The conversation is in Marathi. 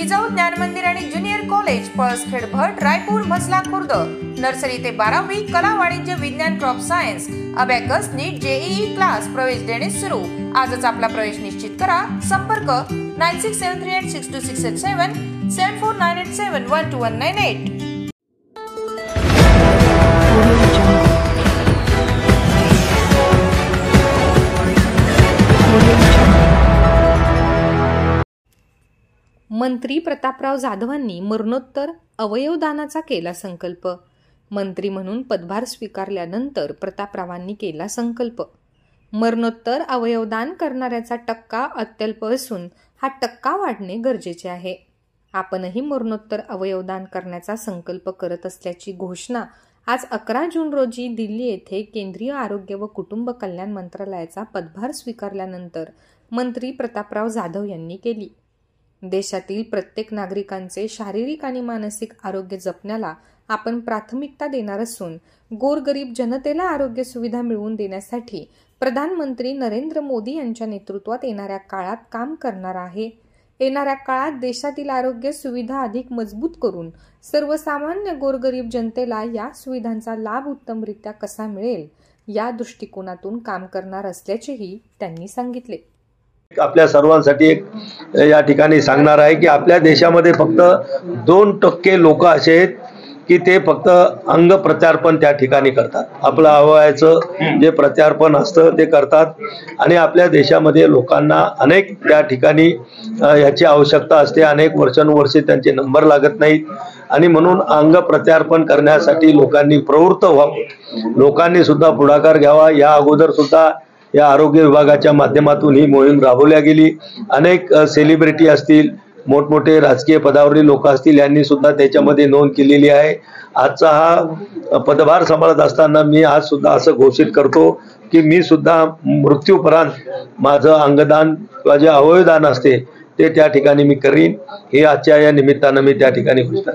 जिजाऊ ज्ञान मंदिर आणि ज्युनियर कॉलेज पळसखेड भट रायपूर म्हसला खुर्द नर्सरी ते 12वी कला वाणिज्य विज्ञान क्रॉप सायन्स अबॅकस नीट जेईई क्लास प्रवेश देणे सुरू। आजच आपला प्रवेश निश्चित करा। संपर्क 9673862687 7498712198। मंत्री प्रतापराव जाधवांनी मरणोत्तर अवयवदानाचा केला संकल्प। मंत्री म्हणून पदभार स्वीकारल्यानंतर प्रतापरावांनी केला संकल्प। मरणोत्तर अवयवदान करणाऱ्याचा टक्का अत्यल्प असून हा टक्का वाढणे गरजेचे आहे। आपणही मरणोत्तर अवयवदान करण्याचा संकल्प करत असल्याची घोषणा आज 11 जून रोजी दिल्ली येथे केंद्रीय आरोग्य व कुटुंब कल्याण मंत्रालयाचा पदभार स्वीकारल्यानंतर मंत्री प्रतापराव जाधव यांनी केली। देशातील प्रत्येक नागरिकांचे शारीरिक आणि मानसिक आरोग्य जपण्याला आपण प्राथमिकता देणार असून गोरगरीब जनतेला आरोग्य सुविधा मिळवून देण्यासाठी प्रधानमंत्री नरेंद्र मोदी यांच्या नेतृत्वात येणाऱ्या काळात काम करणार आहे। येणाऱ्या काळात देशातील आरोग्य सुविधा अधिक मजबूत करून सर्वसामान्य गोरगरीब जनतेला या सुविधांचा लाभ उत्तमरित्या कसा मिळेल या दृष्टिकोनातून काम करणार असल्याचेही त्यांनी सांगितले। आपल्या सर्वांसाठी एक या ठिकाणी सांगणार आहे की आपल्या देशामध्ये फक्त 2% लोक असे आहेत की ते फक्त अंग प्रत्यार्पण त्या ठिकाणी करतात। आपलं अवयवाचं जे प्रत्यार्पण असतं ते करतात आणि आपल्या देशामध्ये लोकांना अनेक त्या ठिकाणी याची आवश्यकता असते। अनेक वर्षानुवर्षे त्यांचे नंबर लागत नाहीत आणि म्हणून अंग प्रत्यार्पण करण्यासाठी लोकांनी प्रवृत्त व्हावं। लोकांनी सुद्धा पुढाकार घ्यावा। या अगोदर सुद्धा या आरोग्य विभागाच्या माध्यमातून ही मोहीम राबवल्या गेली। अनेक सेलिब्रिटी असतील, मोठमोठे राजकीय पदावरील लोक असतील, यांनी सुद्धा त्याच्यामध्ये नोंद केलेली आहे। आजचा हा पदभार सांभाळत असताना मी आज सुद्धा असं घोषित करतो की मी सुद्धा मृत्यूपर्यंत माझं अंगदान किंवा जे अवयवदान असते ते त्या ठिकाणी मी करीन। हे आजच्या या निमित्तानं मी त्या ठिकाणी घोषित